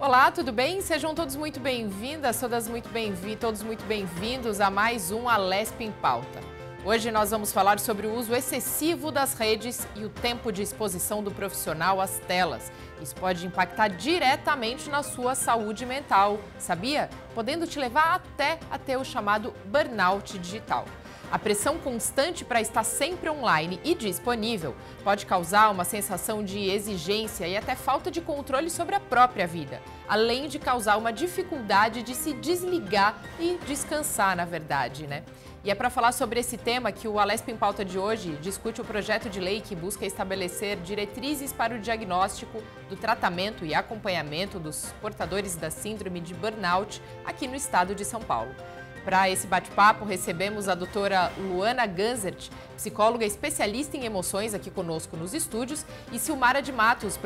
Olá, tudo bem? Sejam todos muito bem-vindas, todos muito bem-vindos a mais um Alesp em Pauta. Hoje nós vamos falar sobre o uso excessivo das redes e o tempo de exposição do profissional às telas. Isso pode impactar diretamente na sua saúde mental, sabia? Podendo te levar até a ter o chamado burnout digital. A pressão constante para estar sempre online e disponível pode causar uma sensação de exigência e até falta de controle sobre a própria vida, além de causar uma dificuldade de se desligar e descansar, na verdade, né? E é para falar sobre esse tema que o Alesp em Pauta de hoje discute o projeto de lei que busca estabelecer diretrizes para o diagnóstico do tratamento e acompanhamento dos portadores da síndrome de burnout aqui no estado de São Paulo. Para esse bate-papo, recebemos a doutora Luana Ganzert, psicóloga especialista em emoções aqui conosco nos estúdios, e Silmara de Matos,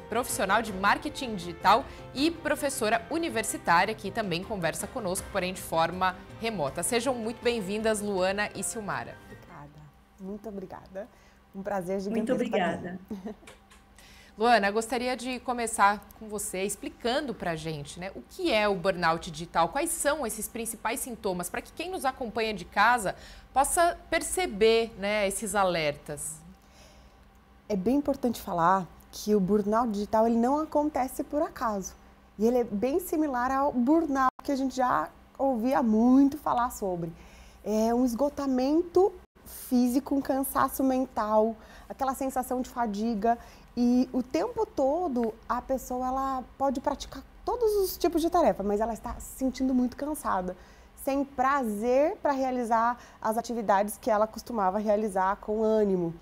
profissional de marketing digital e professora universitária, que também conversa conosco, porém de forma remota. Sejam muito bem-vindas, Luana e Silmara. Obrigada, muito obrigada. Um prazer gigantesco. Muito obrigada. Luana, gostaria de começar com você explicando para a gente, né, o que é o burnout digital, quais são esses principais sintomas, para que quem nos acompanha de casa possa perceber, né, esses alertas. É bem importante falar que o burnout digital ele não acontece por acaso. E ele é bem similar ao burnout que a gente já ouvia muito falar sobre. É um esgotamento físico, um cansaço mental, aquela sensação de fadiga. E o tempo todo a pessoa ela pode praticar todos os tipos de tarefa, mas ela está se sentindo muito cansada, sem prazer para realizar as atividades que ela costumava realizar com ânimo.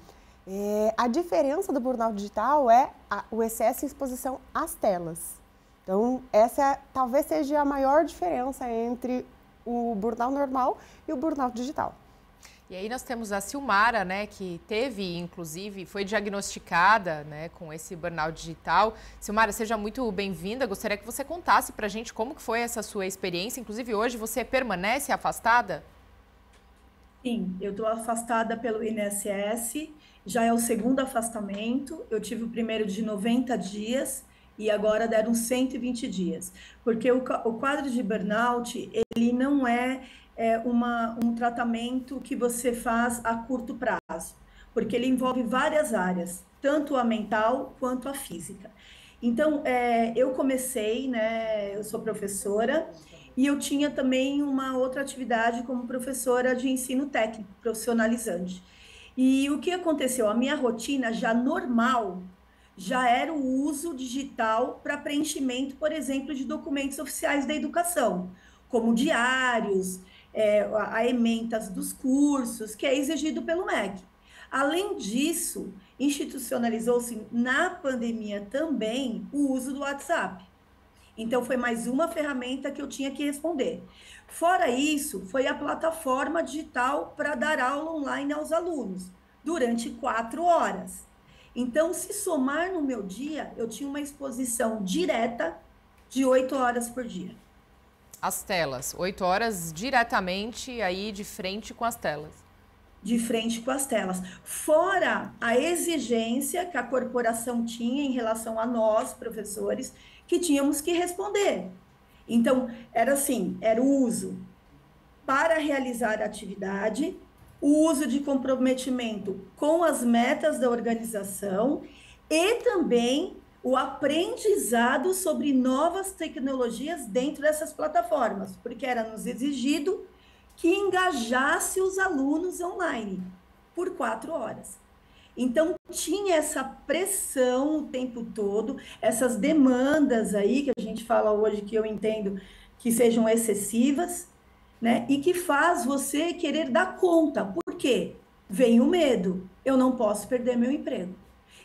A diferença do burnout digital é o excesso de exposição às telas. Então, essa talvez seja a maior diferença entre o burnout normal e o burnout digital. E aí nós temos a Silmara, né, que teve, inclusive, foi diagnosticada, né, com esse burnout digital. Silmara, seja muito bem-vinda. Gostaria que você contasse pra gente como que foi essa sua experiência. Inclusive, hoje você permanece afastada? Sim, eu estou afastada pelo INSS, já é o segundo afastamento. Eu tive o primeiro de 90 dias e agora deram 120 dias. Porque o quadro de burnout, ele não é um tratamento que você faz a curto prazo, porque ele envolve várias áreas, tanto a mental quanto a física. Então, eu comecei, né, eu sou professora, e eu tinha também uma outra atividade como professora de ensino técnico, profissionalizante. E o que aconteceu? A minha rotina já normal, já era o uso digital para preenchimento, por exemplo, de documentos oficiais da educação, como diários, a ementas dos cursos, que é exigido pelo MEC. Além disso, institucionalizou-se na pandemia também o uso do WhatsApp. Então, foi mais uma ferramenta que eu tinha que responder. Fora isso, foi a plataforma digital para dar aula online aos alunos, durante 4 horas. Então, se somar no meu dia, eu tinha uma exposição direta de 8 horas por dia. As telas, 8 horas diretamente aí de frente com as telas. De frente com as telas. Fora a exigência que a corporação tinha em relação a nós, professores, que tínhamos que responder. Então, era assim, era o uso para realizar a atividade, o uso de comprometimento com as metas da organização e também o aprendizado sobre novas tecnologias dentro dessas plataformas, porque era nos exigido que engajasse os alunos online por 4 horas. Então, tinha essa pressão o tempo todo, essas demandas aí, que a gente fala hoje, que eu entendo que sejam excessivas, né? E que faz você querer dar conta. Por quê? Vem o medo, eu não posso perder meu emprego.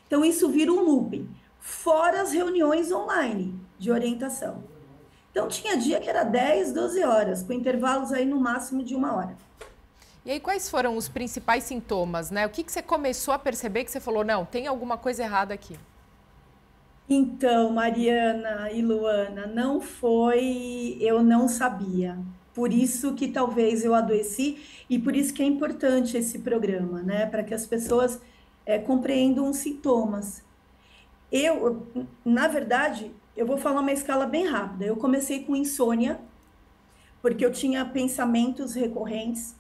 Então, isso vira um looping. Fora as reuniões online de orientação. Então, tinha dia que era 10, 12 horas, com intervalos aí no máximo de 1 hora. E aí, quais foram os principais sintomas, né? O que você começou a perceber que você falou, não, tem alguma coisa errada aqui? Então, Mariana e Luana, não foi, eu não sabia. Por isso que talvez eu adoeci e por isso que é importante esse programa, né? Para que as pessoas compreendam os sintomas. Na verdade, Eu vou falar uma escala bem rápida. Eu comecei com insônia, porque eu tinha pensamentos recorrentes.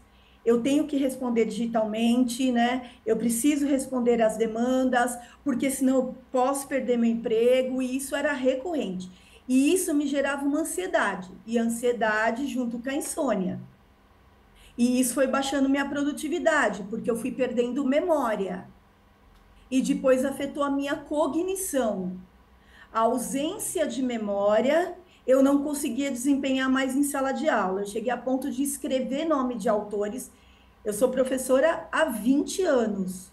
Eu tenho que responder digitalmente, né? Eu preciso responder às demandas, porque senão eu posso perder meu emprego, e isso era recorrente. E isso me gerava uma ansiedade, e ansiedade junto com a insônia. E isso foi baixando minha produtividade, porque eu fui perdendo memória. E depois afetou a minha cognição. A ausência de memória, eu não conseguia desempenhar mais em sala de aula. Eu cheguei a ponto de escrever nome de autores. Eu sou professora há 20 anos.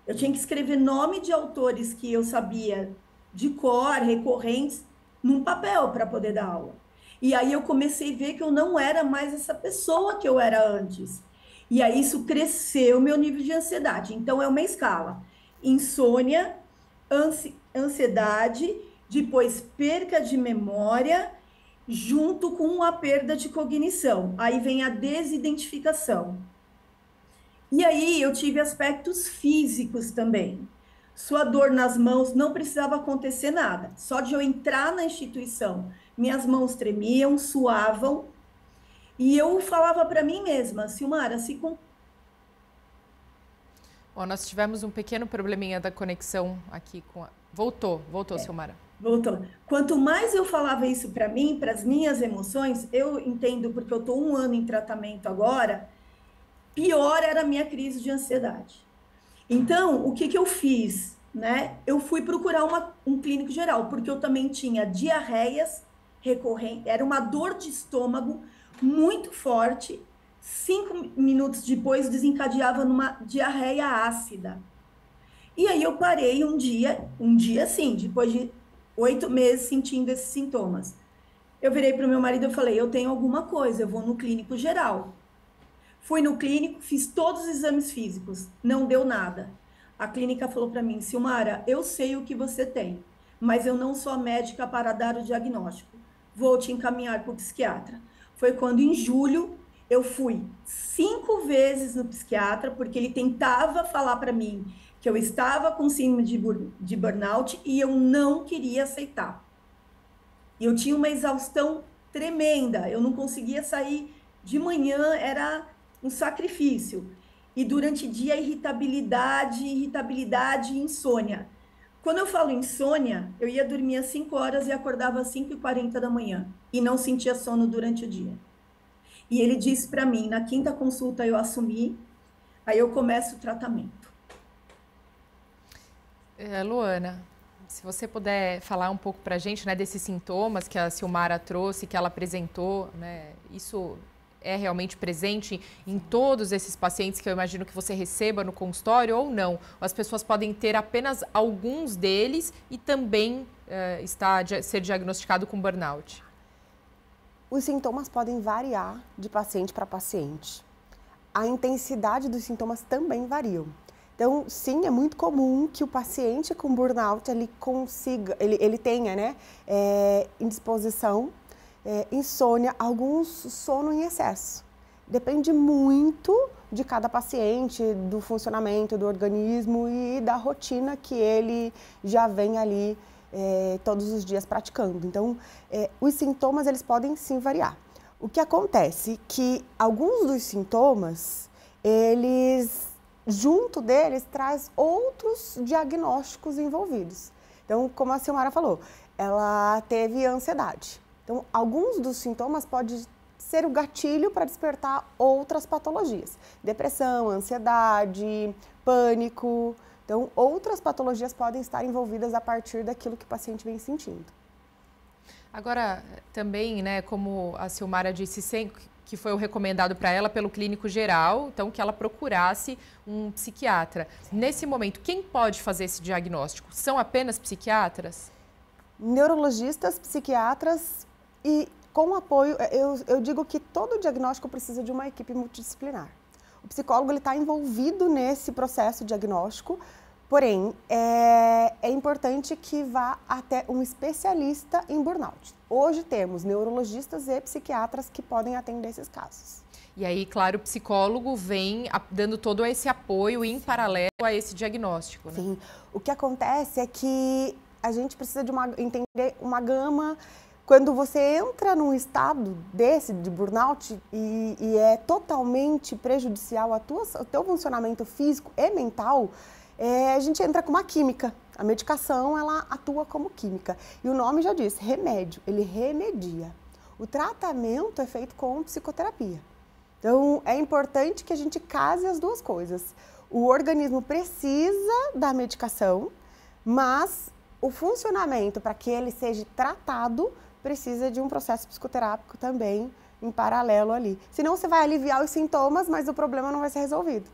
Eu tinha que escrever nome de autores que eu sabia de cor, recorrentes, num papel para poder dar aula. E aí eu comecei a ver que eu não era mais essa pessoa que eu era antes. E aí isso cresceu o meu nível de ansiedade. Então é uma escala: insônia, ansiedade, depois perca de memória, junto com a perda de cognição. Aí vem a desidentificação. E aí eu tive aspectos físicos também. Sua dor nas mãos, não precisava acontecer nada. Só de eu entrar na instituição, minhas mãos tremiam, suavam, e eu falava para mim mesma: Silmara, se Bom, nós tivemos um pequeno probleminha da conexão aqui com a... Voltou, Silmara. Voltou. Quanto mais eu falava isso para mim, para as minhas emoções, eu entendo, porque eu estou 1 ano em tratamento agora, pior era a minha crise de ansiedade. Então, o que eu fiz? Né? Eu fui procurar um clínico geral, porque eu também tinha diarreias recorrentes, era uma dor de estômago muito forte. 5 minutos depois desencadeava numa diarreia ácida. E aí eu parei um dia sim, depois de 8 meses sentindo esses sintomas. Eu virei para o meu marido e falei: eu tenho alguma coisa, eu vou no clínico geral. Fui no clínico, fiz todos os exames físicos, não deu nada. A clínica falou para mim: Silmara, eu sei o que você tem, mas eu não sou a médica para dar o diagnóstico. Vou te encaminhar para o psiquiatra. Foi quando, em julho, eu fui 5 vezes no psiquiatra, porque ele tentava falar para mim que eu estava com síndrome de burnout e eu não queria aceitar. E eu tinha uma exaustão tremenda, eu não conseguia sair de manhã, era um sacrifício. E durante o dia, irritabilidade e insônia. Quando eu falo insônia, eu ia dormir às 5 horas e acordava às 5h40 da manhã. E não sentia sono durante o dia. E ele disse para mim: na 5ª consulta eu assumi, aí eu começo o tratamento. Luana, se você puder falar um pouco para a gente, né, desses sintomas que a Silmara trouxe, que ela apresentou, né, isso é realmente presente em todos esses pacientes que eu imagino que você receba no consultório ou não? As pessoas podem ter apenas alguns deles e também ser diagnosticado com burnout? Os sintomas podem variar de paciente para paciente. A intensidade dos sintomas também variam. Então, sim, é muito comum que o paciente com burnout ele tenha, né, indisposição, insônia, alguns sono em excesso. Depende muito de cada paciente, do funcionamento do organismo e da rotina que ele já vem ali todos os dias praticando. Então, os sintomas eles podem sim variar. O que acontece é que alguns dos sintomas, junto deles, traz outros diagnósticos envolvidos. Então, como a Silmara falou, ela teve ansiedade. Então, alguns dos sintomas podem ser o gatilho para despertar outras patologias. Depressão, ansiedade, pânico. Então, outras patologias podem estar envolvidas a partir daquilo que o paciente vem sentindo. Agora, também, né, como a Silmara disse, que foi o recomendado para ela pelo clínico geral, então que ela procurasse um psiquiatra. Nesse momento, quem pode fazer esse diagnóstico? São apenas psiquiatras? Neurologistas, psiquiatras e com apoio, eu digo que todo diagnóstico precisa de uma equipe multidisciplinar. O psicólogo está envolvido nesse processo diagnóstico, porém, é importante que vá até um especialista em burnout. Hoje temos neurologistas e psiquiatras que podem atender esses casos. E aí, claro, o psicólogo vem dando todo esse apoio em paralelo a esse diagnóstico, né? Sim. O que acontece é que a gente precisa entender uma gama. Quando você entra num estado desse, de burnout, e é totalmente prejudicial ao teu funcionamento físico e mental, a gente entra com uma química. A medicação, ela atua como química. E o nome já diz, remédio, ele remedia. O tratamento é feito com psicoterapia. Então, é importante que a gente case as duas coisas. O organismo precisa da medicação, mas o funcionamento, para que ele seja tratado, precisa de um processo psicoterápico também em paralelo ali. Senão você vai aliviar os sintomas, mas o problema não vai ser resolvido.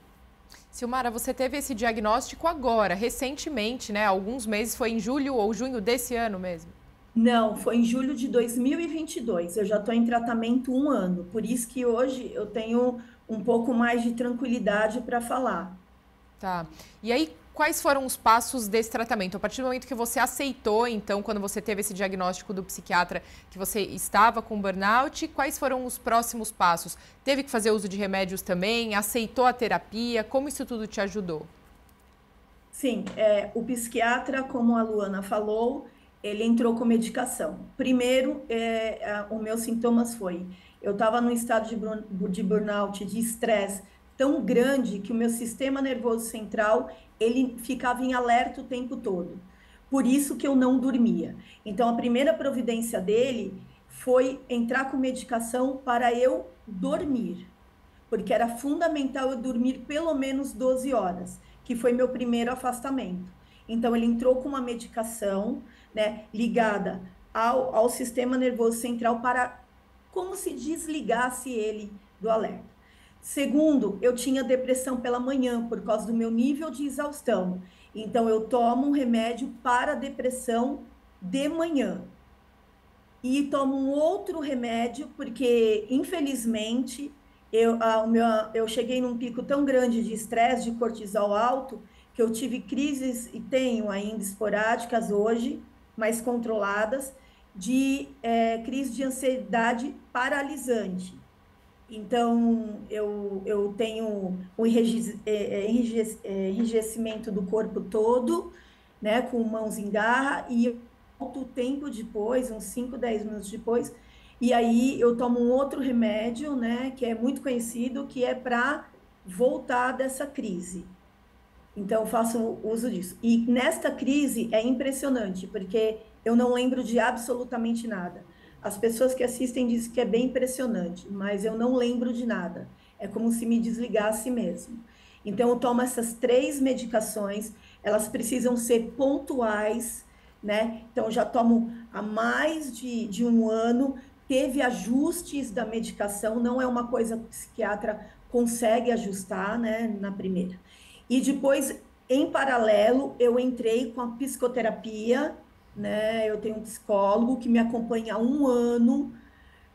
Silmara, você teve esse diagnóstico agora, recentemente, né? Alguns meses, foi em julho ou junho desse ano mesmo? Não, foi em julho de 2022. Eu já estou em tratamento 1 ano. Por isso que hoje eu tenho um pouco mais de tranquilidade para falar. Tá. E aí, quais foram os passos desse tratamento? A partir do momento que você aceitou, então, quando você teve esse diagnóstico do psiquiatra, que você estava com burnout, quais foram os próximos passos? Teve que fazer uso de remédios também? Aceitou a terapia? Como isso tudo te ajudou? Sim, o psiquiatra, como a Luana falou, ele entrou com medicação. Primeiro, os meus sintomas eu estava num estado de burnout, de estresse tão grande que o meu sistema nervoso central, ele ficava em alerta o tempo todo. Por isso que eu não dormia. Então, a primeira providência dele foi entrar com medicação para eu dormir, porque era fundamental eu dormir pelo menos 12 horas, que foi meu primeiro afastamento. Então, ele entrou com uma medicação, né, ligada ao sistema nervoso central para como se desligasse ele do alerta. Segundo, eu tinha depressão pela manhã por causa do meu nível de exaustão. Então, eu tomo um remédio para depressão de manhã. E tomo um outro remédio porque, infelizmente, eu cheguei num pico tão grande de estresse, de cortisol alto, que eu tive crises, e tenho ainda esporádicas hoje, mais controladas, de crise de ansiedade paralisante. Então, eu tenho um enrijecimento do corpo todo, né, com mãos em garra, e volto tempo depois, uns 5, 10 minutos depois, e aí eu tomo um outro remédio, né, que é muito conhecido, que é para voltar dessa crise. Então, eu faço uso disso. E nesta crise é impressionante, porque eu não lembro de absolutamente nada. As pessoas que assistem dizem que é bem impressionante, mas eu não lembro de nada. É como se me desligasse mesmo. Então, eu tomo essas 3 medicações, elas precisam ser pontuais, né? Então, eu já tomo há mais de 1 ano, teve ajustes da medicação, não é uma coisa que o psiquiatra consegue ajustar, né, na primeira. E depois, em paralelo, eu entrei com a psicoterapia, né? Eu tenho um psicólogo que me acompanha há 1 ano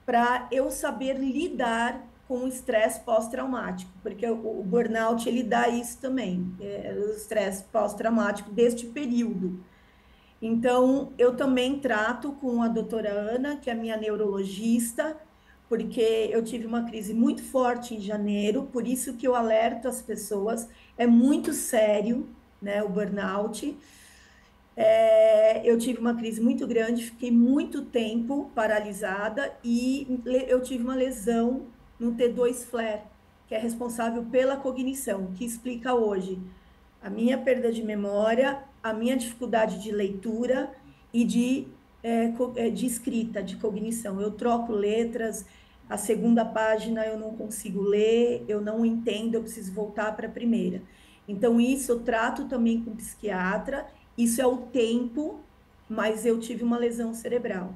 para eu saber lidar com o estresse pós-traumático, porque o burnout, ele dá isso também, o estresse pós-traumático deste período. Então, eu também trato com a doutora Ana, que é minha neurologista, porque eu tive uma crise muito forte em janeiro, por isso que eu alerto as pessoas, é muito sério, né, o burnout. Eu tive uma crise muito grande, fiquei muito tempo paralisada e eu tive uma lesão no T2 flare, que é responsável pela cognição, que explica hoje a minha perda de memória, a minha dificuldade de leitura e de escrita, de cognição. Eu troco letras, a segunda página eu não consigo ler, eu não entendo, eu preciso voltar para a primeira. Então, isso eu trato também com psiquiatra. Isso é o tempo, mas eu tive uma lesão cerebral.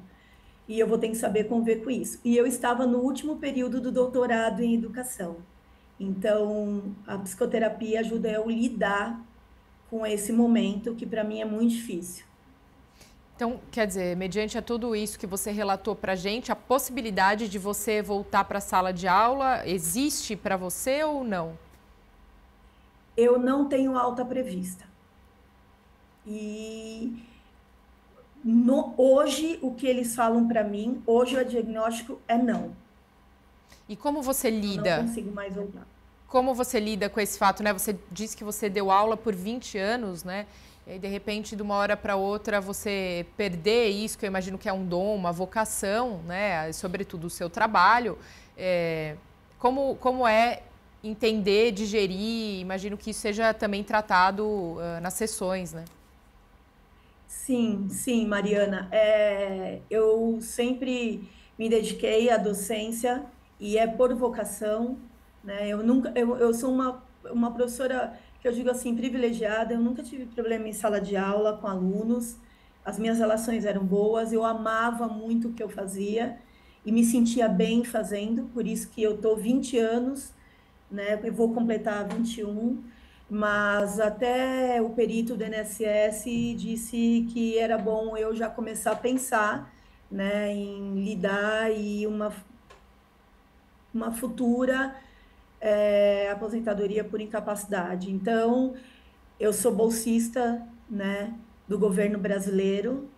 E eu vou ter que saber conviver com isso. E eu estava no último período do doutorado em educação. Então, a psicoterapia ajuda eu a lidar com esse momento, que para mim é muito difícil. Então, quer dizer, mediante a tudo isso que você relatou para a gente, a possibilidade de você voltar para a sala de aula existe para você ou não? Eu não tenho alta prevista. E hoje, o que eles falam para mim, hoje o diagnóstico é não. E como você lida? Eu não consigo mais voltar. Como você lida com esse fato, né? Você disse que você deu aula por 20 anos, né? e aí, de repente, de uma hora para outra, você perder isso, que eu imagino que é um dom, uma vocação, né? Sobretudo o seu trabalho. Como é entender, digerir? Imagino que isso seja também tratado nas sessões, né? Sim, sim, Mariana. Eu sempre me dediquei à docência e é por vocação, né? Eu sou uma professora que eu digo assim, privilegiada. Eu nunca tive problema em sala de aula com alunos. As minhas relações eram boas. Eu amava muito o que eu fazia e me sentia bem fazendo. Por isso que eu tô 20 anos, né? Eu vou completar 21, mas até o perito do INSS disse que era bom eu já começar a pensar, né, em lidar e uma futura aposentadoria por incapacidade. Então, eu sou bolsista, né, do governo brasileiro,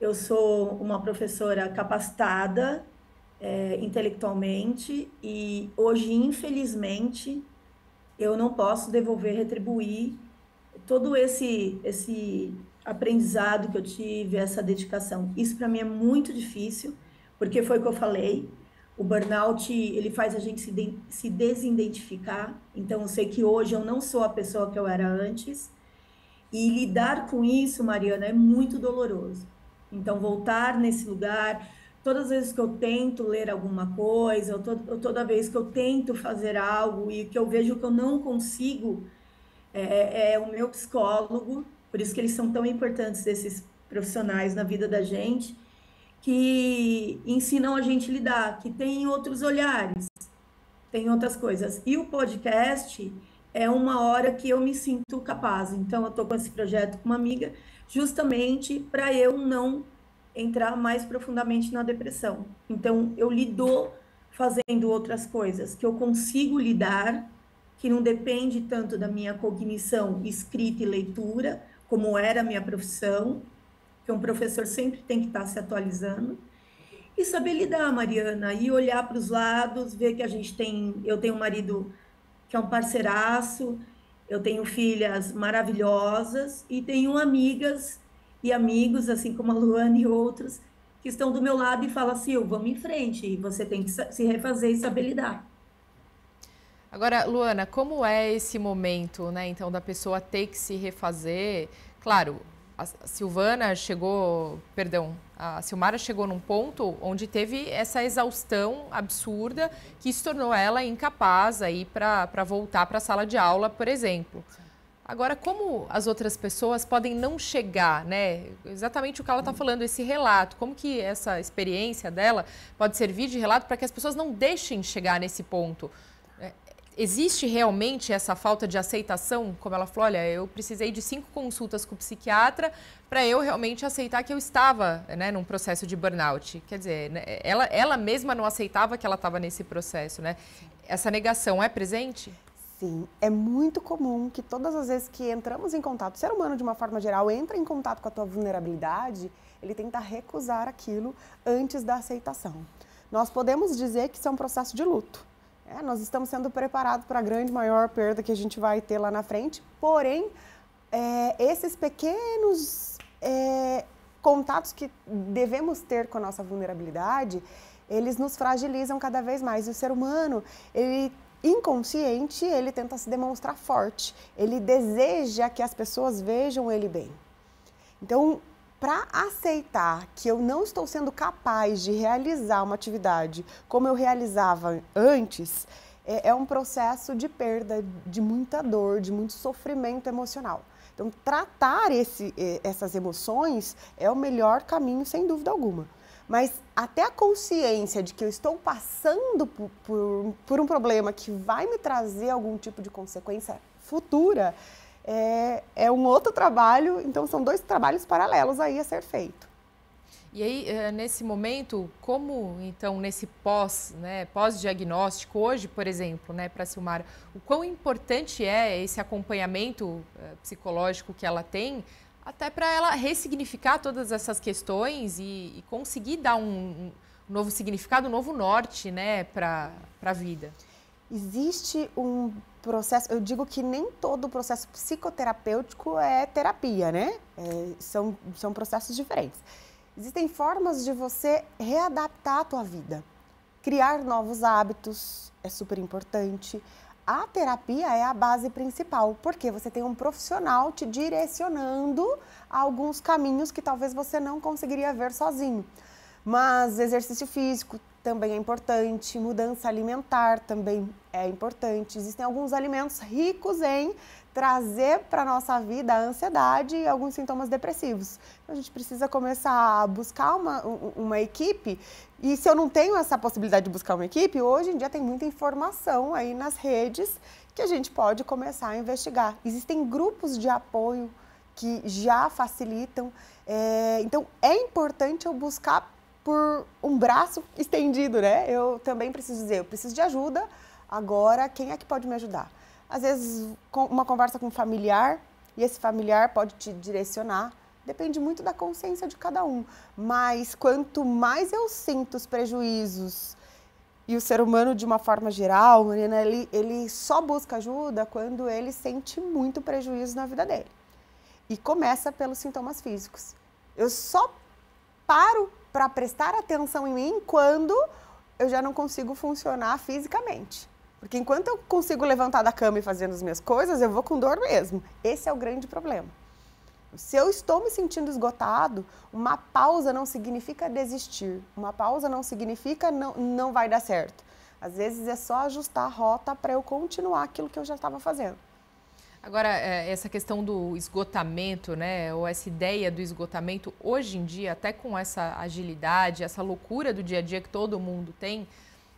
eu sou uma professora capacitada, intelectualmente, e hoje, infelizmente, eu não posso devolver, retribuir todo esse aprendizado que eu tive, essa dedicação. Isso para mim é muito difícil, porque foi o que eu falei, o burnout, ele faz a gente se desidentificar. Então, eu sei que hoje eu não sou a pessoa que eu era antes, e lidar com isso, Mariana, é muito doloroso. Então, voltar nesse lugar, todas as vezes que eu tento ler alguma coisa, toda vez que eu tento fazer algo e que eu vejo que eu não consigo, é o meu psicólogo, por isso que eles são tão importantes, esses profissionais na vida da gente, que ensinam a gente a lidar, que tem outros olhares, tem outras coisas. E o podcast é uma hora que eu me sinto capaz. Então, eu estou com esse projeto com uma amiga, justamente para eu não entrar mais profundamente na depressão. Então, eu lido fazendo outras coisas, que eu consigo lidar, que não depende tanto da minha cognição, escrita e leitura, como era a minha profissão, que um professor sempre tem que estar se atualizando. E saber lidar, Mariana, e olhar para os lados, ver que eu tenho um marido que é um parceiraço, eu tenho filhas maravilhosas e tenho amigas e amigos, assim como a Luana e outros, que estão do meu lado e falam assim, vamos em frente, e você tem que se refazer e saber lidar. Agora, Luana, como é esse momento, né, então, da pessoa ter que se refazer? Claro, a Silmara chegou num ponto onde teve essa exaustão absurda que se tornou ela incapaz aí para voltar para a sala de aula, por exemplo. Agora, como as outras pessoas podem não chegar, né? Exatamente o que ela está falando, esse relato, como que essa experiência dela pode servir de relato para que as pessoas não deixem chegar nesse ponto? Existe realmente essa falta de aceitação? Como ela falou, olha, eu precisei de 5 consultas com o psiquiatra para eu realmente aceitar que eu estava, né, num processo de burnout. Quer dizer, né, ela mesma não aceitava que ela estava nesse processo, né? Essa negação é presente? Sim, é muito comum que todas as vezes que entramos em contato, o ser humano de uma forma geral entra em contato com a tua vulnerabilidade, ele tenta recusar aquilo antes da aceitação. Nós podemos dizer que isso é um processo de luto. Nós estamos sendo preparados para a grande, maior perda que a gente vai ter lá na frente, porém, esses pequenos contatos que devemos ter com a nossa vulnerabilidade, eles nos fragilizam cada vez mais. E o ser humano, ele inconsciente, ele tenta se demonstrar forte, ele deseja que as pessoas vejam ele bem. Então, para aceitar que eu não estou sendo capaz de realizar uma atividade como eu realizava antes, é um processo de perda, de muita dor, de muito sofrimento emocional. Então, tratar essas emoções é o melhor caminho, sem dúvida alguma. Mas até a consciência de que eu estou passando por um problema que vai me trazer algum tipo de consequência futura, é um outro trabalho, então são 2 trabalhos paralelos aí a ser feito. E aí, nesse momento, como então nesse pós-diagnóstico, hoje, por exemplo, né, para a Silmara, o quão importante é esse acompanhamento psicológico que ela tem, até para ela ressignificar todas essas questões e conseguir dar um novo significado, um novo norte, né, para a vida? Existe um processo, eu digo que nem todo processo psicoterapêutico é terapia, né? São processos diferentes. Existem formas de você readaptar a tua vida. Criar novos hábitos é super importante. A terapia é a base principal, porque você tem um profissional te direcionando a alguns caminhos que talvez você não conseguiria ver sozinho. Mas exercício físico também é importante, mudança alimentar também é importante. Existem alguns alimentos ricos em trazer para a nossa vida a ansiedade e alguns sintomas depressivos. Então, a gente precisa começar a buscar uma equipe. E se eu não tenho essa possibilidade de buscar uma equipe, hoje em dia tem muita informação aí nas redes que a gente pode começar a investigar. Existem grupos de apoio que já facilitam. Então, é importante eu buscar por um braço estendido, né? Eu também preciso dizer, eu preciso de ajuda, agora quem é que pode me ajudar? Às vezes, uma conversa com um familiar, e esse familiar pode te direcionar, depende muito da consciência de cada um. Mas quanto mais eu sinto os prejuízos, e o ser humano de uma forma geral, Mariana, ele só busca ajuda quando ele sente muito prejuízo na vida dele. E começa pelos sintomas físicos. Eu só paro para prestar atenção em mim quando eu já não consigo funcionar fisicamente. Porque enquanto eu consigo levantar da cama e fazendo as minhas coisas, eu vou com dor mesmo. Esse é o grande problema. Se eu estou me sentindo esgotado, uma pausa não significa desistir. Uma pausa não significa não vai dar certo. Às vezes é só ajustar a rota para eu continuar aquilo que eu já estava fazendo. Agora, essa questão do esgotamento, né, ou essa ideia do esgotamento, hoje em dia, até com essa agilidade, essa loucura do dia a dia que todo mundo tem,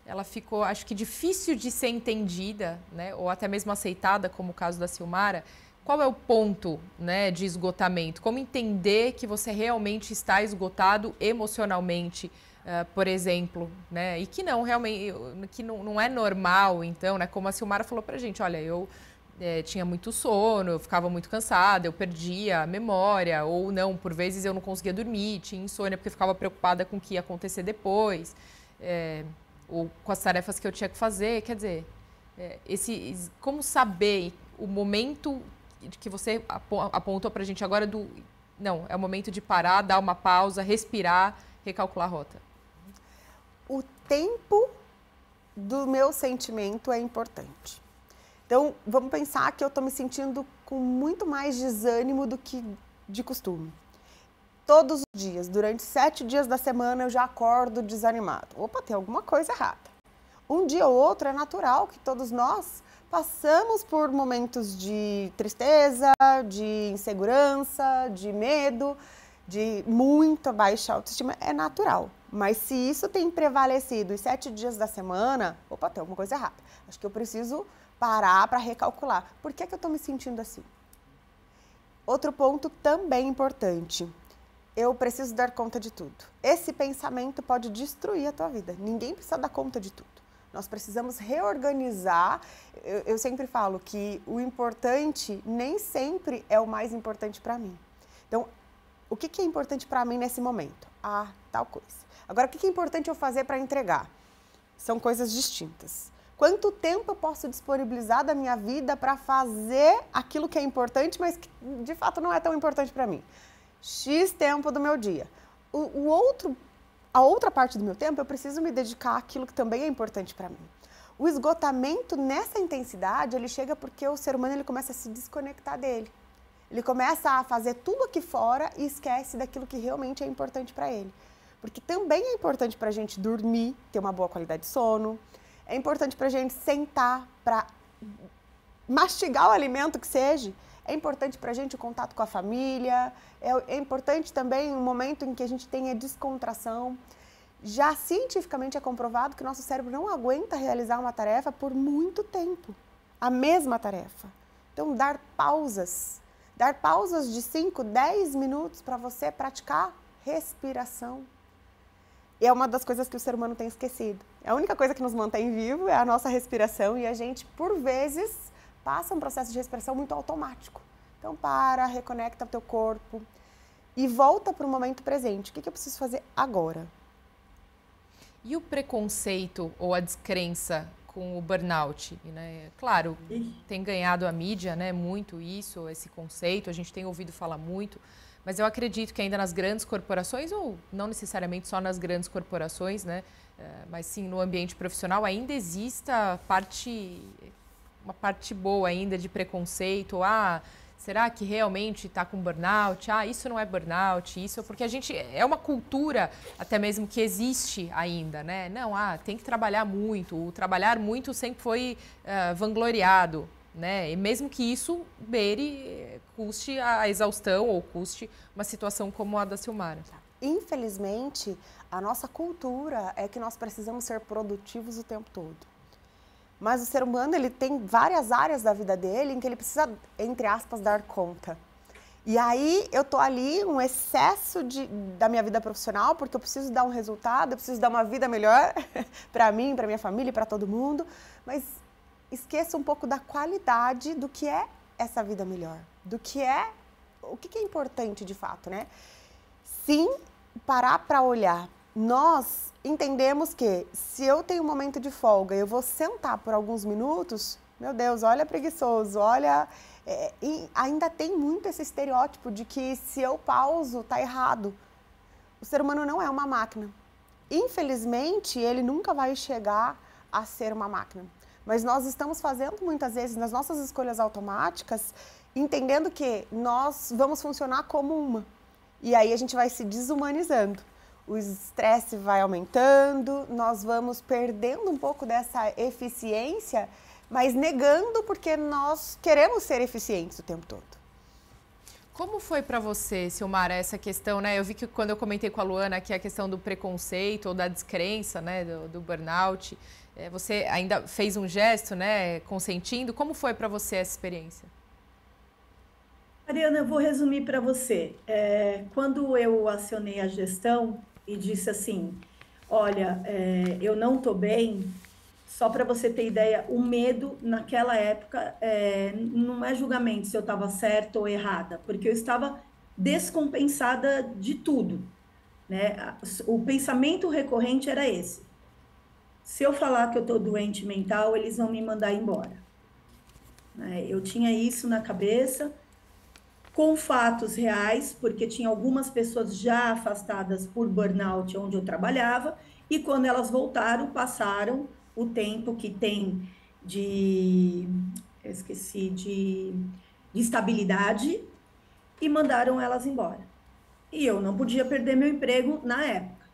ela ficou, acho que, difícil de ser entendida, né, ou até mesmo aceitada, como o caso da Silmara. Qual é o ponto, né, de esgotamento? Como entender que você realmente está esgotado emocionalmente, por exemplo, né, e que não realmente, que não é normal, então, né, como a Silmara falou pra gente, olha, eu tinha muito sono, eu ficava muito cansada, eu perdia a memória, ou não, por vezes eu não conseguia dormir, tinha insônia porque eu ficava preocupada com o que ia acontecer depois, ou com as tarefas que eu tinha que fazer. Quer dizer, como saber o momento que você apontou pra gente agora não, é o momento de parar, dar uma pausa, respirar, recalcular a rota? O tempo do meu sentimento é importante. Então, vamos pensar que eu estou me sentindo com muito mais desânimo do que de costume. Todos os dias, durante 7 dias da semana, eu já acordo desanimado. Opa, tem alguma coisa errada. Um dia ou outro é natural que todos nós passamos por momentos de tristeza, de insegurança, de medo, de muita baixa autoestima. É natural. Mas se isso tem prevalecido os 7 dias da semana, opa, tem alguma coisa errada. Acho que eu preciso parar para recalcular. Por que eu estou me sentindo assim? Outro ponto também importante. Eu preciso dar conta de tudo. Esse pensamento pode destruir a tua vida. Ninguém precisa dar conta de tudo. Nós precisamos reorganizar. Eu sempre falo que o importante nem sempre é o mais importante para mim. Então, o que é importante para mim nesse momento? Ah, tal coisa. Agora, o que é importante eu fazer para entregar? São coisas distintas. Quanto tempo eu posso disponibilizar da minha vida para fazer aquilo que é importante, mas que de fato não é tão importante para mim? X tempo do meu dia. A outra parte do meu tempo eu preciso me dedicar àquilo que também é importante para mim. O esgotamento nessa intensidade, ele chega porque o ser humano ele começa a se desconectar dele. Ele começa a fazer tudo aqui fora e esquece daquilo que realmente é importante para ele. Porque também é importante para a gente dormir, ter uma boa qualidade de sono. É importante para a gente sentar, para mastigar o alimento que seja. É importante para a gente o contato com a família. É importante também um momento em que a gente tenha descontração. Já cientificamente é comprovado que o nosso cérebro não aguenta realizar uma tarefa por muito tempo. A mesma tarefa. Então, dar pausas de 5, 10 minutos para você praticar respiração. É uma das coisas que o ser humano tem esquecido. A única coisa que nos mantém vivo é a nossa respiração e a gente, por vezes, passa um processo de respiração muito automático. Então, reconecta o teu corpo e volta para o momento presente. O que eu preciso fazer agora? E o preconceito ou a descrença com o burnout, né? Claro, tem ganhado a mídia, né, muito isso, esse conceito, a gente tem ouvido falar muito, mas eu acredito que ainda nas grandes corporações, ou não necessariamente só nas grandes corporações, né, mas sim no ambiente profissional, ainda exista uma parte boa ainda de preconceito, será que realmente está com burnout? Isso não é burnout, isso... Porque a gente... É uma cultura, até mesmo, que existe ainda, né? Não, tem que trabalhar muito. O trabalhar muito sempre foi vangloriado, né? E mesmo que isso custe a exaustão ou custe uma situação como a da Silmara. Infelizmente, a nossa cultura é que nós precisamos ser produtivos o tempo todo. Mas o ser humano, ele tem várias áreas da vida dele em que ele precisa, entre aspas, dar conta. E aí eu tô ali, um excesso da minha vida profissional, porque eu preciso dar um resultado, eu preciso dar uma vida melhor para mim, para minha família, para todo mundo. Mas esqueça um pouco da qualidade do que é essa vida melhor, o que é importante de fato, né? Sim, parar para olhar. Nós entendemos que se eu tenho um momento de folga e eu vou sentar por alguns minutos, meu Deus, olha preguiçoso, olha... e ainda tem muito esse estereótipo de que se eu pauso, tá errado. O ser humano não é uma máquina. Infelizmente, ele nunca vai chegar a ser uma máquina. Mas nós estamos fazendo muitas vezes nas nossas escolhas automáticas, entendendo que nós vamos funcionar como uma. E aí a gente vai se desumanizando. O estresse vai aumentando, nós vamos perdendo um pouco dessa eficiência, mas negando porque nós queremos ser eficientes o tempo todo. Como foi para você, Silmara, essa questão, né? Eu vi que quando eu comentei com a Luana que a questão do preconceito ou da descrença, né, do burnout, você ainda fez um gesto, né, consentindo. Como foi para você essa experiência? Mariana, eu vou resumir para você. Quando eu acionei a gestão e disse assim, olha, eu não estou bem, só para você ter ideia, o medo naquela época não é julgamento se eu estava certa ou errada, porque eu estava descompensada de tudo, né? O pensamento recorrente era esse. Se eu falar que eu estou doente mental, eles vão me mandar embora. Eu tinha isso na cabeça, com fatos reais, porque tinha algumas pessoas já afastadas por burnout onde eu trabalhava, e quando elas voltaram, passaram o tempo que tem de estabilidade e mandaram elas embora. E eu não podia perder meu emprego na época.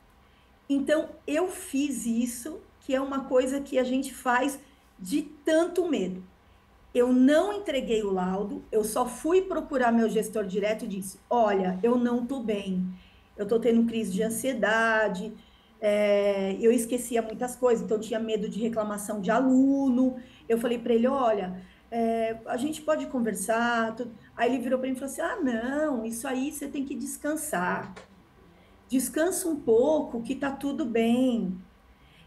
Então, eu fiz isso, que é uma coisa que a gente faz de tanto medo. Eu não entreguei o laudo, eu só fui procurar meu gestor direto e disse, olha, eu não estou bem, eu estou tendo crise de ansiedade, eu esquecia muitas coisas, então eu tinha medo de reclamação de aluno. Eu falei para ele, olha, a gente pode conversar. Aí ele virou para mim e falou assim, não, isso aí você tem que descansar. Descansa um pouco que tá tudo bem.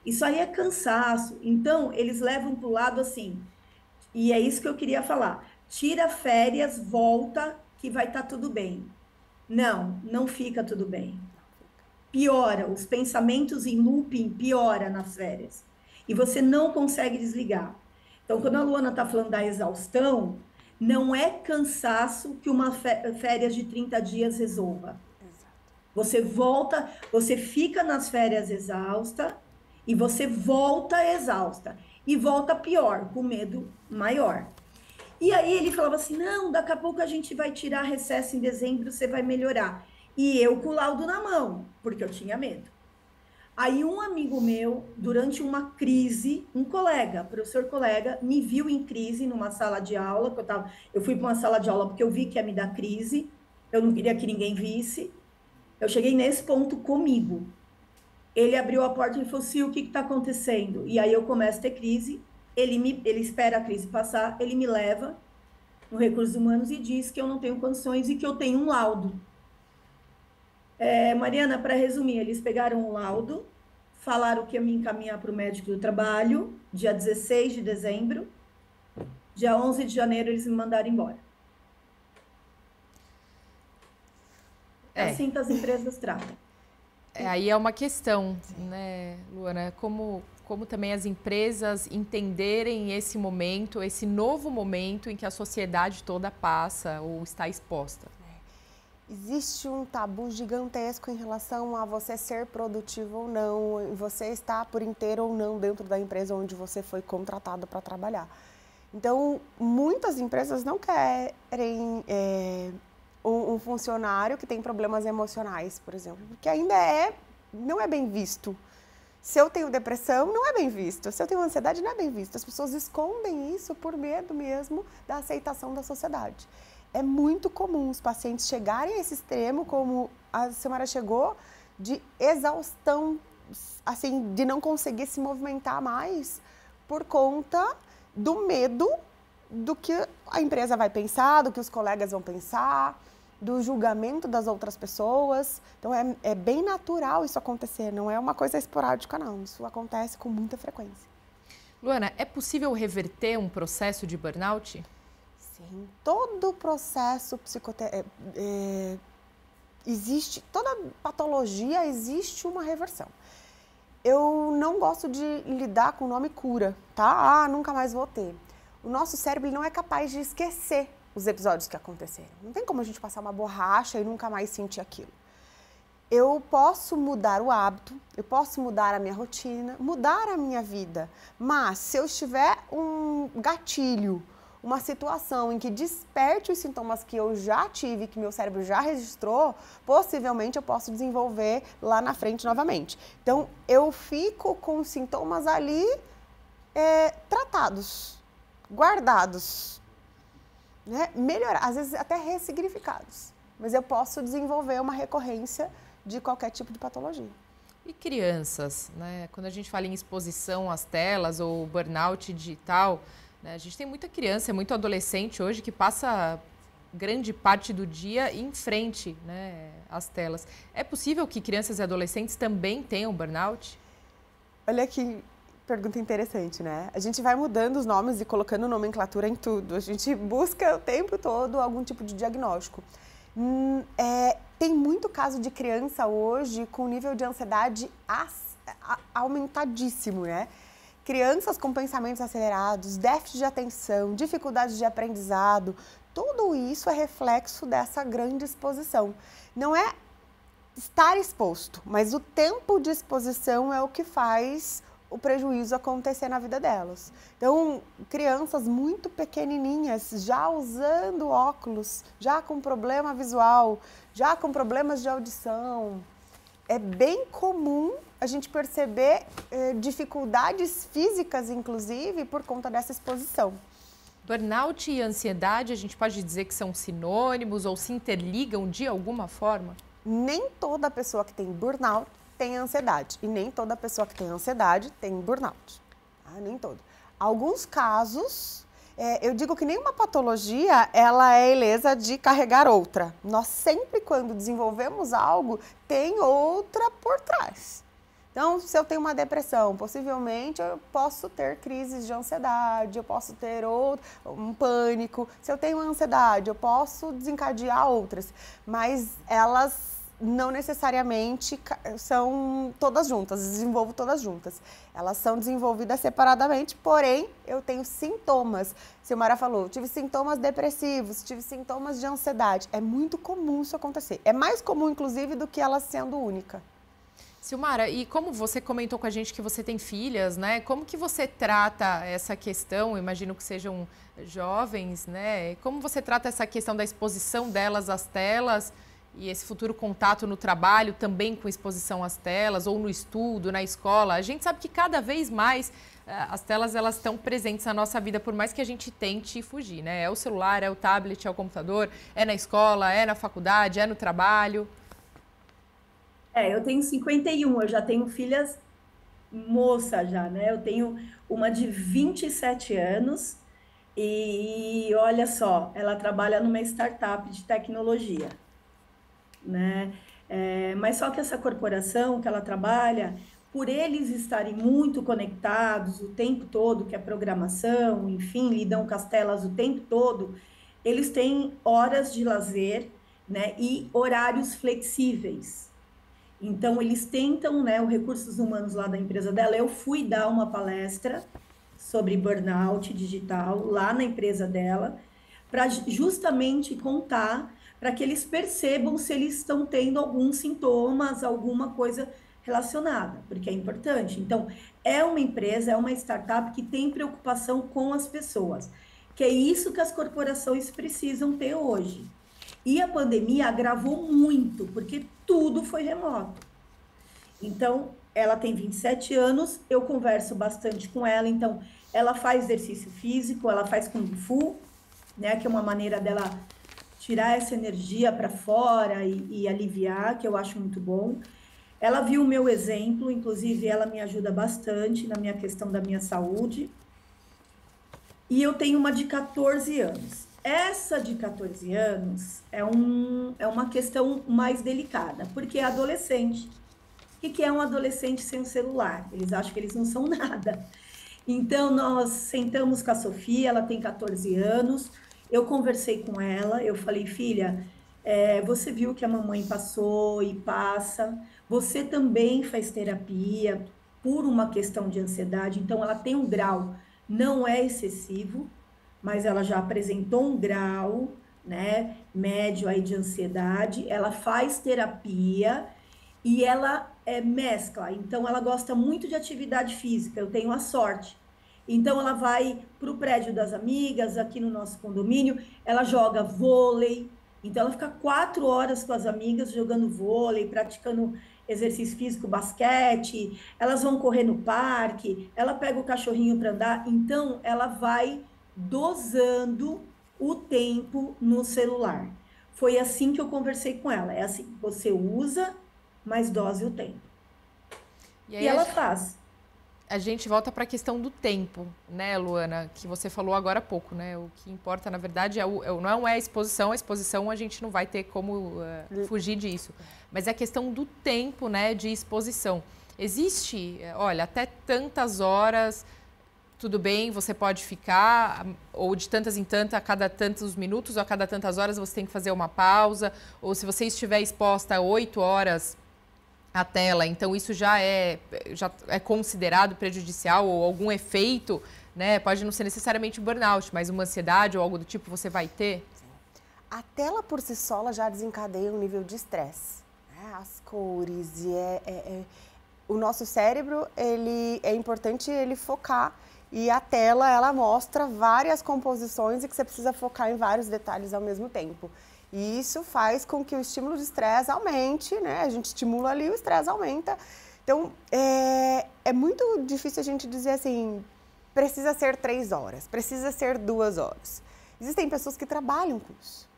Isso aí é cansaço. Então, eles levam para o lado assim, e é isso que eu queria falar. Tira férias, volta, que vai estar tudo bem. Não, não fica tudo bem. Piora, os pensamentos em looping piora nas férias. E você não consegue desligar. Então, quando a Luana está falando da exaustão, não é cansaço que uma férias de 30 dias resolva. Você volta, você fica nas férias exausta e você volta exausta. E volta pior, com medo maior. E aí ele falava assim, não, daqui a pouco a gente vai tirar recesso em dezembro, você vai melhorar. E eu com o laudo na mão, porque eu tinha medo. Aí um amigo meu, durante uma crise, um colega, professor colega, me viu em crise numa sala de aula, eu fui para uma sala de aula porque eu vi que ia me dar crise, eu não queria que ninguém visse. Eu cheguei nesse ponto comigo. Ele abriu a porta e falou assim, o que está acontecendo? E aí eu começo a ter crise, ele espera a crise passar, ele me leva no Recursos Humanos e diz que eu não tenho condições e que eu tenho um laudo. Mariana, para resumir, eles pegaram o laudo, falaram que ia me encaminhar para o médico do trabalho, dia 16 de dezembro, dia 11 de janeiro eles me mandaram embora. É assim que as empresas tratam. Aí é uma questão, né, Luana? como também as empresas entenderem esse momento, esse novo momento em que a sociedade toda passa ou está exposta. Existe um tabu gigantesco em relação a você ser produtivo ou não, você estar por inteiro ou não dentro da empresa onde você foi contratado para trabalhar. Então, muitas empresas não querem um funcionário que tem problemas emocionais, por exemplo, porque ainda não é bem visto. Se eu tenho depressão, não é bem visto. Se eu tenho ansiedade, não é bem visto. As pessoas escondem isso por medo mesmo da aceitação da sociedade. É muito comum os pacientes chegarem a esse extremo, como a senhora chegou, de exaustão, assim, de não conseguir se movimentar mais por conta do medo do que a empresa vai pensar, do que os colegas vão pensar, do julgamento das outras pessoas. Então, é bem natural isso acontecer, não é uma coisa esporádica, não. Isso acontece com muita frequência. Luana, é possível reverter um processo de burnout? Sim, todo processo existe, toda patologia existe uma reversão. Eu não gosto de lidar com o nome cura, tá? Nunca mais vou ter. O nosso cérebro não é capaz de esquecer os episódios que aconteceram. Não tem como a gente passar uma borracha e nunca mais sentir aquilo. Eu posso mudar o hábito, eu posso mudar a minha rotina, mudar a minha vida, mas se eu tiver um gatilho, uma situação em que desperte os sintomas que eu já tive, que meu cérebro já registrou, possivelmente eu posso desenvolver lá na frente novamente. Então, eu fico com os sintomas ali tratados, guardados, né? Melhorar, às vezes até ressignificados. Mas eu posso desenvolver uma recorrência de qualquer tipo de patologia. E crianças, né? Quando a gente fala em exposição às telas ou burnout digital, a gente tem muita criança, muito adolescente hoje que passa grande parte do dia em frente, né, às telas. É possível que crianças e adolescentes também tenham burnout? Olha que pergunta interessante, né? A gente vai mudando os nomes e colocando nomenclatura em tudo. A gente busca o tempo todo algum tipo de diagnóstico. Tem muito caso de criança hoje com nível de ansiedade aumentadíssimo, né? Crianças com pensamentos acelerados, déficit de atenção, dificuldades de aprendizado, tudo isso é reflexo dessa grande exposição. Não é estar exposto, mas o tempo de exposição é o que faz o prejuízo acontecer na vida delas. Então, crianças muito pequenininhas, já usando óculos, já com problema visual, já com problemas de audição, é bem comum a gente perceber dificuldades físicas, inclusive, por conta dessa exposição. Burnout e ansiedade, a gente pode dizer que são sinônimos ou se interligam de alguma forma? Nem toda pessoa que tem burnout tem ansiedade. E nem toda pessoa que tem ansiedade tem burnout. Tá? Nem toda. Alguns casos, eu digo que nenhuma patologia ela é ilesa de carregar outra. Nós sempre, quando desenvolvemos algo, tem outra por trás. Então, se eu tenho uma depressão, possivelmente eu posso ter crises de ansiedade, eu posso ter um pânico. Se eu tenho ansiedade, eu posso desencadear outras, mas elas não necessariamente são todas juntas, desenvolvo todas juntas. Elas são desenvolvidas separadamente, porém, eu tenho sintomas. Silmara falou, tive sintomas depressivos, tive sintomas de ansiedade. É muito comum isso acontecer. É mais comum, inclusive, do que ela sendo única. Silmara, e como você comentou com a gente que você tem filhas, né? Como que você trata essa questão? Imagino que sejam jovens, né? Como você trata essa questão da exposição delas às telas e esse futuro contato no trabalho também com exposição às telas ou no estudo, na escola? A gente sabe que cada vez mais as telas elas estão presentes na nossa vida, por mais que a gente tente fugir, né? É o celular, é o tablet, é o computador, é na escola, é na faculdade, é no trabalho. Eu tenho 51, eu já tenho filhas moça já, né? Eu tenho uma de 27 anos e olha só, ela trabalha numa startup de tecnologia, né? Mas só que essa corporação que ela trabalha, por eles estarem muito conectados o tempo todo, que é programação, enfim, lidam com as telas o tempo todo, eles têm horas de lazer, né? E horários flexíveis. Então, eles tentam, né, os recursos humanos lá da empresa dela, eu fui dar uma palestra sobre burnout digital lá na empresa dela, para justamente contar, para que eles percebam se eles estão tendo alguns sintomas, alguma coisa relacionada, porque é importante. Então, é uma empresa, é uma startup que tem preocupação com as pessoas, que é isso que as corporações precisam ter hoje. E a pandemia agravou muito, porque tudo foi remoto. Então, ela tem 27 anos, eu converso bastante com ela, então, ela faz exercício físico, ela faz Kung Fu, né, que é uma maneira dela tirar essa energia para fora e aliviar, que eu acho muito bom. Ela viu o meu exemplo, inclusive ela me ajuda bastante na minha questão da minha saúde. E eu tenho uma de 14 anos. Essa de 14 anos é uma questão mais delicada, porque é adolescente. O que é um adolescente sem um celular? Eles acham que eles não são nada. Então, nós sentamos com a Sofia, ela tem 14 anos, eu conversei com ela, eu falei, filha, você viu que a mamãe passou e passa, você também faz terapia por uma questão de ansiedade, então ela tem um grau, não é excessivo, mas ela já apresentou um grau, né, médio aí de ansiedade, ela faz terapia e ela mescla, então ela gosta muito de atividade física, eu tenho a sorte. Então ela vai para o prédio das amigas, aqui no nosso condomínio, ela joga vôlei, então ela fica 4 horas com as amigas jogando vôlei, praticando exercício físico, basquete, elas vão correr no parque, ela pega o cachorrinho para andar, então ela vai dosando o tempo no celular. Foi assim que eu conversei com ela, é assim, você usa, mas dose o tempo. E ela faz. A gente volta para a questão do tempo, né, Luana, que você falou agora há pouco, né? O que importa, na verdade, não é a exposição a gente não vai ter como fugir disso. Mas é a questão do tempo, né, de exposição. Existe, olha, até tantas horas, tudo bem, você pode ficar, ou de tantas em tantas, a cada tantos minutos, ou a cada tantas horas você tem que fazer uma pausa, ou se você estiver exposta a 8 horas a tela, então isso já é considerado prejudicial ou algum efeito, né? Pode não ser necessariamente burnout, mas uma ansiedade ou algo do tipo você vai ter? A tela por si só ela já desencadeia um nível de estresse, né? As cores e o nosso cérebro, é importante ele focar e a tela ela mostra várias composições e que você precisa focar em vários detalhes ao mesmo tempo. E isso faz com que o estímulo de estresse aumente, né? A gente estimula ali, o estresse aumenta. Então, é muito difícil a gente dizer assim, precisa ser 3 horas, precisa ser 2 horas. Existem pessoas que trabalham com isso.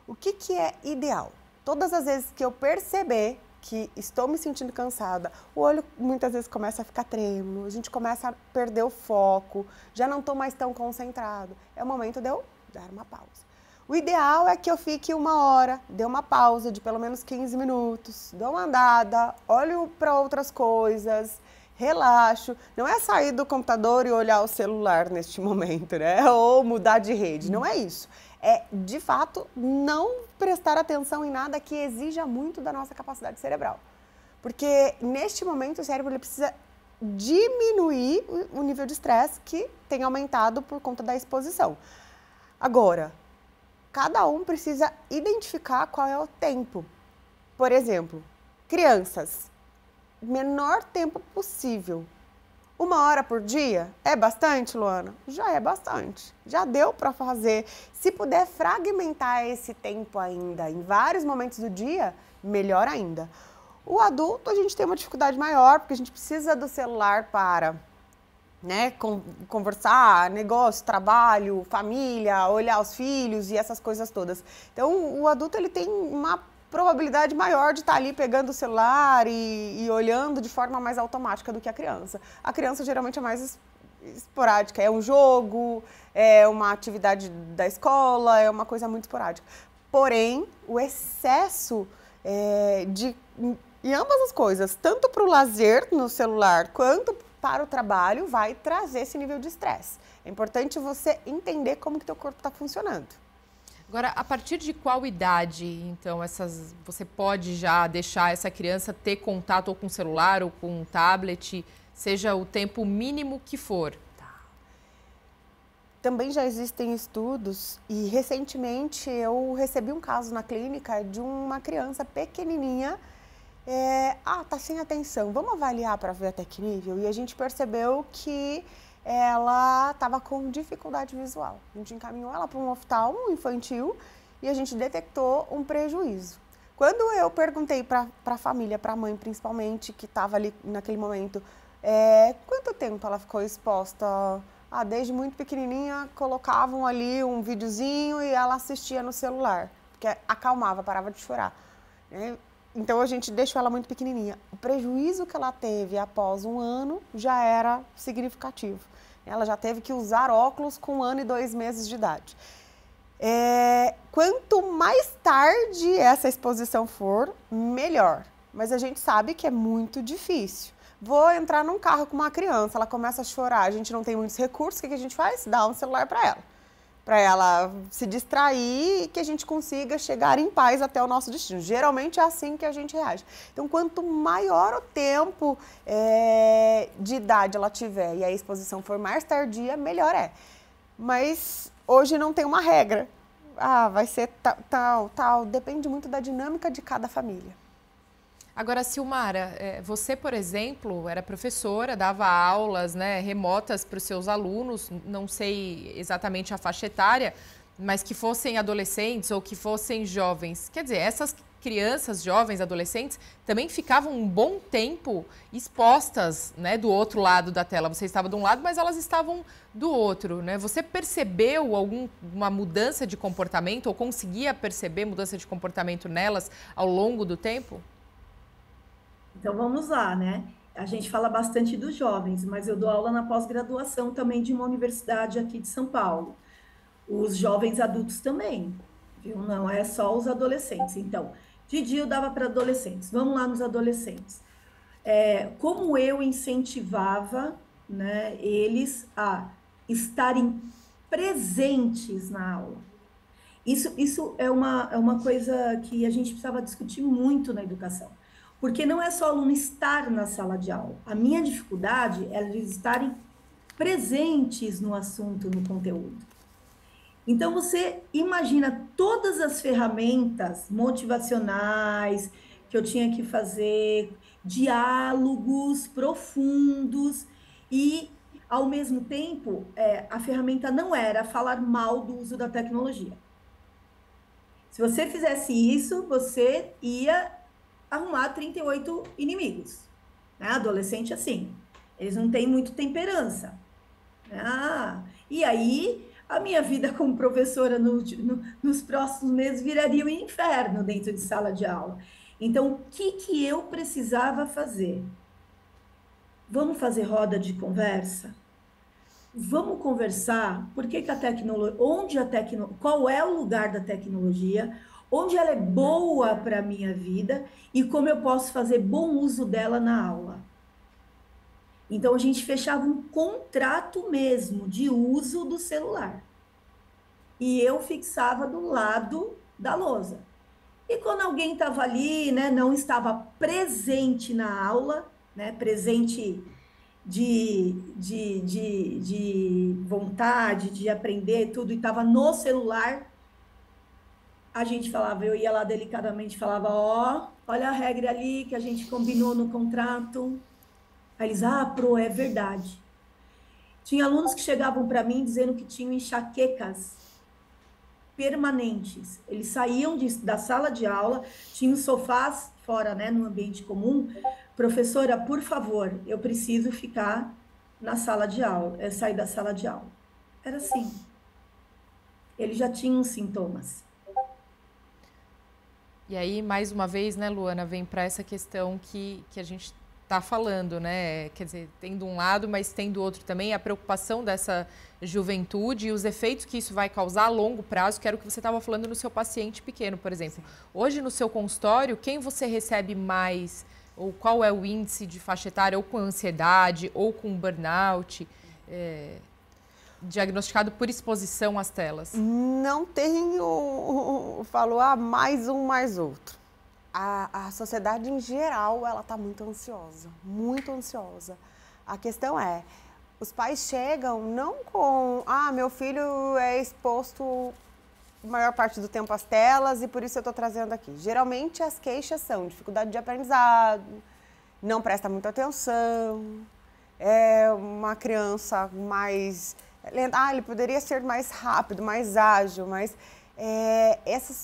O que é ideal? Todas as vezes que eu perceber que estou me sentindo cansada, o olho muitas vezes começa a ficar trêmulo, a gente começa a perder o foco, já não estou mais tão concentrado. É o momento de eu dar uma pausa. O ideal é que eu fique 1 hora, dê uma pausa de pelo menos 15 minutos, dou uma andada, olho para outras coisas, relaxo. Não é sair do computador e olhar o celular neste momento, né? Ou mudar de rede, não é isso. É, de fato, não prestar atenção em nada que exija muito da nossa capacidade cerebral. Porque neste momento o cérebro ele precisa diminuir o nível de estresse que tem aumentado por conta da exposição. Agora, cada um precisa identificar qual é o tempo. Por exemplo, crianças, menor tempo possível. 1 hora por dia é bastante, Luana? Já é bastante. Já deu para fazer. Se puder fragmentar esse tempo ainda em vários momentos do dia, melhor ainda. O adulto, a gente tem uma dificuldade maior, porque a gente precisa do celular para, né, conversar, negócio, trabalho, família, olhar os filhos e essas coisas todas. Então, o adulto ele tem uma probabilidade maior de estar ali pegando o celular e olhando de forma mais automática do que a criança. A criança geralmente é mais esporádica, é um jogo, é uma atividade da escola, é uma coisa muito esporádica. Porém, o excesso em ambas as coisas, tanto para o lazer no celular quanto para o trabalho, vai trazer esse nível de estresse. É importante você entender como que teu corpo está funcionando. Agora, a partir de qual idade, então, você pode já deixar essa criança ter contato ou com celular ou com um tablet, seja o tempo mínimo que for? Também já existem estudos e recentemente eu recebi um caso na clínica de uma criança pequenininha, tá sem atenção, vamos avaliar para ver até que nível? E a gente percebeu que ela estava com dificuldade visual. A gente encaminhou ela para um oftalmo infantil e a gente detectou um prejuízo. Quando eu perguntei para a família, para a mãe principalmente, que estava ali naquele momento, quanto tempo ela ficou exposta? Desde muito pequenininha, colocavam ali um videozinho e ela assistia no celular, porque acalmava, parava de chorar, né? Então, a gente deixou ela muito pequenininha. O prejuízo que ela teve após 1 ano já era significativo. Ela já teve que usar óculos com 1 ano e 2 meses de idade. Quanto mais tarde essa exposição for, melhor. Mas a gente sabe que é muito difícil. Vou entrar num carro com uma criança, ela começa a chorar, a gente não tem muitos recursos, o que a gente faz? Dá um celular para ela se distrair e que a gente consiga chegar em paz até o nosso destino. Geralmente é assim que a gente reage. Então, quanto maior o tempo de idade ela tiver e a exposição for mais tardia, melhor é. Mas hoje não tem uma regra. Vai ser tal. Depende muito da dinâmica de cada família. Agora, Silmara, você, por exemplo, era professora, dava aulas, né, remotas para os seus alunos, não sei exatamente a faixa etária, mas que fossem adolescentes ou que fossem jovens. Quer dizer, essas crianças, jovens, adolescentes, também ficavam um bom tempo expostas, né, do outro lado da tela. Você estava de um lado, mas elas estavam do outro, né? Você percebeu alguma mudança de comportamento ou conseguia perceber mudança de comportamento nelas ao longo do tempo? Então vamos lá, né? A gente fala bastante dos jovens, mas eu dou aula na pós-graduação também de uma universidade aqui de São Paulo. Os jovens adultos também, viu? Não é só os adolescentes. Então, de dia eu dava para adolescentes. Vamos lá nos adolescentes. Como eu incentivava, né, eles a estarem presentes na aula. Isso é uma coisa que a gente precisava discutir muito na educação. Porque não é só o aluno estar na sala de aula. A minha dificuldade é eles estarem presentes no assunto, no conteúdo. Então, você imagina todas as ferramentas motivacionais que eu tinha que fazer, diálogos profundos e, ao mesmo tempo, a ferramenta não era falar mal do uso da tecnologia. Se você fizesse isso, você ia arrumar 38 inimigos, né? Adolescente assim, eles não têm muito temperança. E aí, a minha vida como professora nos próximos meses viraria um inferno dentro de sala de aula. Então, o que eu precisava fazer? Vamos fazer roda de conversa? Vamos conversar por que a tecnologia, qual é o lugar da tecnologia, onde ela é boa para a minha vida e como eu posso fazer bom uso dela na aula. Então, a gente fechava um contrato mesmo de uso do celular. E eu fixava do lado da lousa. E quando alguém estava ali, né, não estava presente na aula, né, presente de vontade, de aprender tudo, e estava no celular, a gente falava, eu ia lá delicadamente, falava, olha a regra ali que a gente combinou no contrato. Aí eles, Pro, é verdade. Tinha alunos que chegavam para mim dizendo que tinham enxaquecas permanentes. Eles saíam da sala de aula, tinham sofás fora, né, no ambiente comum. Professora, por favor, eu preciso ficar na sala de aula, sair da sala de aula. Era assim. Eles já tinham sintomas. E aí, mais uma vez, né, Luana, vem para essa questão que a gente está falando, né? Quer dizer, tem de um lado, mas tem do outro também, a preocupação dessa juventude e os efeitos que isso vai causar a longo prazo, que era o que você estava falando no seu paciente pequeno, por exemplo. Hoje, no seu consultório, quem você recebe mais, ou qual é o índice de faixa etária, ou com ansiedade, ou com burnout? diagnosticado por exposição às telas? Não tenho, falou, mais um, mais outro. A sociedade em geral, ela está muito ansiosa, muito ansiosa. A questão é, os pais chegam não com, meu filho é exposto a maior parte do tempo às telas e por isso eu estou trazendo aqui. Geralmente as queixas são dificuldade de aprendizado, não presta muita atenção, é uma criança mais lenta, ele poderia ser mais rápido, mais ágil, mas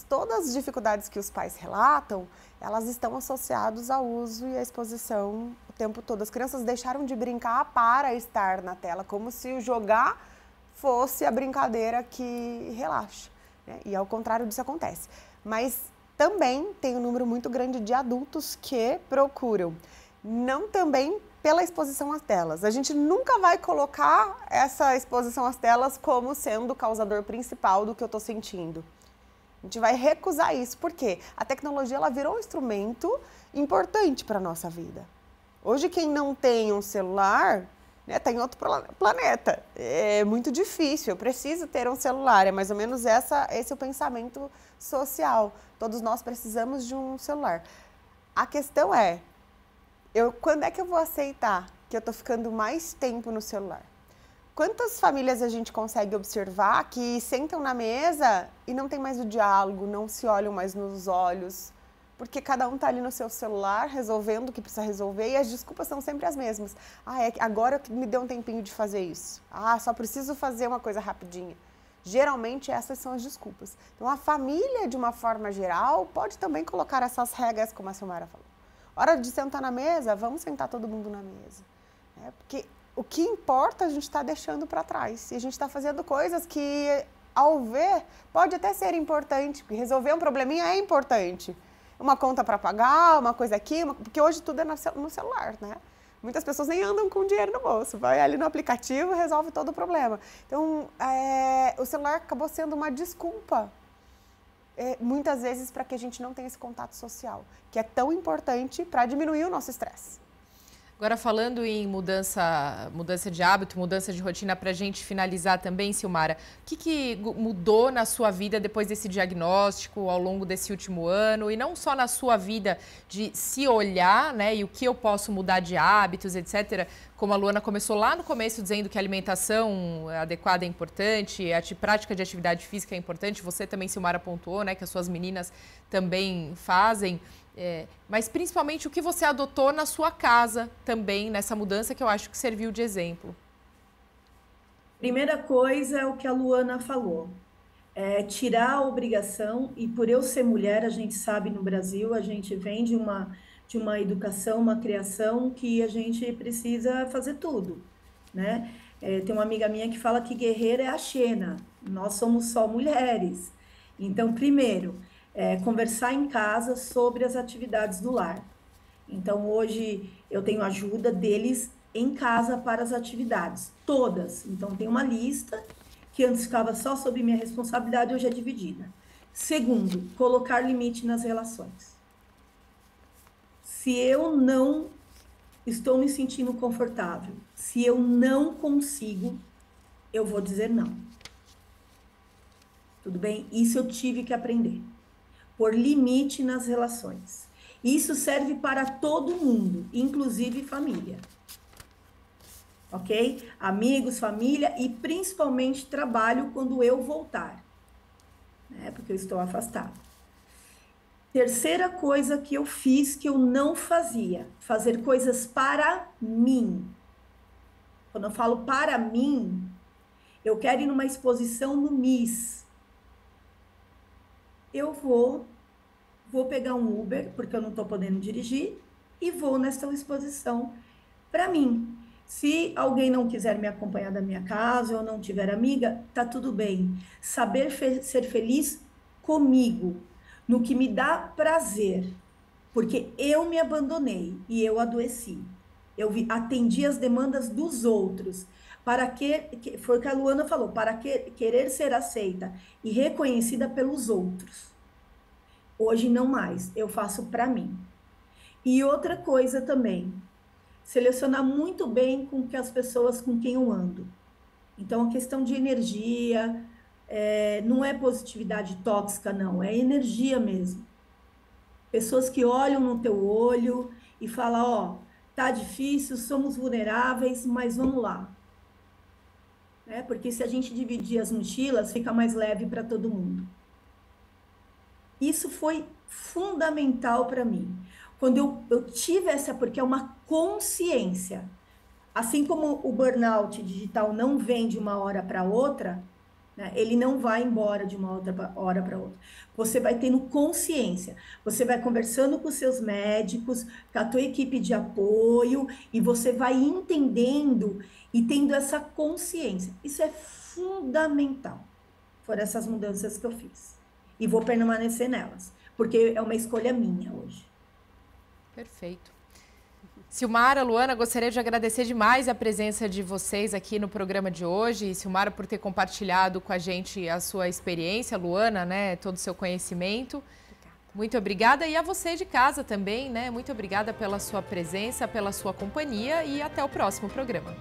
todas as dificuldades que os pais relatam, elas estão associadas ao uso e à exposição o tempo todo. As crianças deixaram de brincar para estar na tela, como se o jogar fosse a brincadeira que relaxa, né? E ao contrário disso acontece. Mas também tem um número muito grande de adultos que procuram, não também pela exposição às telas. A gente nunca vai colocar essa exposição às telas como sendo o causador principal do que eu estou sentindo. A gente vai recusar isso, porque a tecnologia ela virou um instrumento importante para a nossa vida. Hoje, quem não tem um celular, né, tá em outro planeta. É muito difícil, eu preciso ter um celular. É mais ou menos esse é o pensamento social. Todos nós precisamos de um celular. A questão é, quando é que eu vou aceitar que eu estou ficando mais tempo no celular? Quantas famílias a gente consegue observar que sentam na mesa e não tem mais o diálogo, não se olham mais nos olhos, porque cada um está ali no seu celular resolvendo o que precisa resolver e as desculpas são sempre as mesmas. Agora me deu um tempinho de fazer isso. Só preciso fazer uma coisa rapidinha. Geralmente essas são as desculpas. Então a família, de uma forma geral, pode também colocar essas regras, como a Silmara falou. Hora de sentar na mesa, vamos sentar todo mundo na mesa. Porque o que importa a gente está deixando para trás. E a gente está fazendo coisas que, ao ver, pode até ser importante. Porque resolver um probleminha é importante. Uma conta para pagar, uma coisa aqui, porque hoje tudo é no celular, né? Muitas pessoas nem andam com dinheiro no bolso. Vai ali no aplicativo e resolve todo o problema. Então, o celular acabou sendo uma desculpa. Muitas vezes para que a gente não tenha esse contato social, que é tão importante para diminuir o nosso estresse. Agora, falando em mudança de hábito, mudança de rotina, para a gente finalizar também, Silmara, o que mudou na sua vida depois desse diagnóstico, ao longo desse último ano? E não só na sua vida de se olhar, né, e o que eu posso mudar de hábitos, etc. Como a Luana começou lá no começo dizendo que a alimentação adequada é importante, a prática de atividade física é importante, você também, Silmara, pontuou, né, que as suas meninas também fazem. Mas principalmente o que você adotou na sua casa também, nessa mudança que eu acho que serviu de exemplo. Primeira coisa é o que a Luana falou, tirar a obrigação, e por eu ser mulher, a gente sabe no Brasil, a gente vem de uma educação, uma criação que a gente precisa fazer tudo, né? Tem uma amiga minha que fala que guerreira é a Xena, nós somos só mulheres. Então, primeiro, conversar em casa sobre as atividades do lar. Então, hoje eu tenho ajuda deles em casa para as atividades, todas. Então, tem uma lista que antes ficava só sob minha responsabilidade, hoje é dividida. Segundo, colocar limite nas relações. Se eu não estou me sentindo confortável, se eu não consigo, eu vou dizer não. Tudo bem? Isso eu tive que aprender. Pôr limite nas relações. Isso serve para todo mundo, inclusive família. Ok? Amigos, família e principalmente trabalho quando eu voltar. Né? Porque eu estou afastada. Terceira coisa que eu fiz que eu não fazia. Fazer coisas para mim. Quando eu falo para mim, eu quero ir numa exposição no MIS. Eu vou pegar um Uber, porque eu não estou podendo dirigir, e vou nessa exposição para mim. Se alguém não quiser me acompanhar da minha casa ou não tiver amiga, tá tudo bem. Saber ser feliz comigo, no que me dá prazer, porque eu me abandonei e eu adoeci. Eu atendi as demandas dos outros. Foi o que a Luana falou, para querer ser aceita e reconhecida pelos outros. Hoje não mais, eu faço para mim. E outra coisa também, selecionar muito bem com que as pessoas com quem eu ando. Então, a questão de energia, não é positividade tóxica, não, é energia mesmo. Pessoas que olham no teu olho e falam, ó, tá difícil, somos vulneráveis, mas vamos lá. Porque se a gente dividir as mochilas, fica mais leve para todo mundo. Isso foi fundamental para mim. Quando eu tive essa, porque é uma consciência. Assim como o burnout digital não vem de uma hora para outra, né, ele não vai embora de uma outra hora para outra. Você vai tendo consciência. Você vai conversando com os seus médicos, com a tua equipe de apoio, e você vai entendendo e tendo essa consciência. Isso é fundamental. Foram essas mudanças que eu fiz. E vou permanecer nelas, porque é uma escolha minha hoje. Perfeito. Silmara, Luana, gostaria de agradecer demais a presença de vocês aqui no programa de hoje. E Silmara, por ter compartilhado com a gente a sua experiência, Luana, né, todo o seu conhecimento. Obrigada. Muito obrigada. E a você de casa também, né? Muito obrigada pela sua presença, pela sua companhia e até o próximo programa.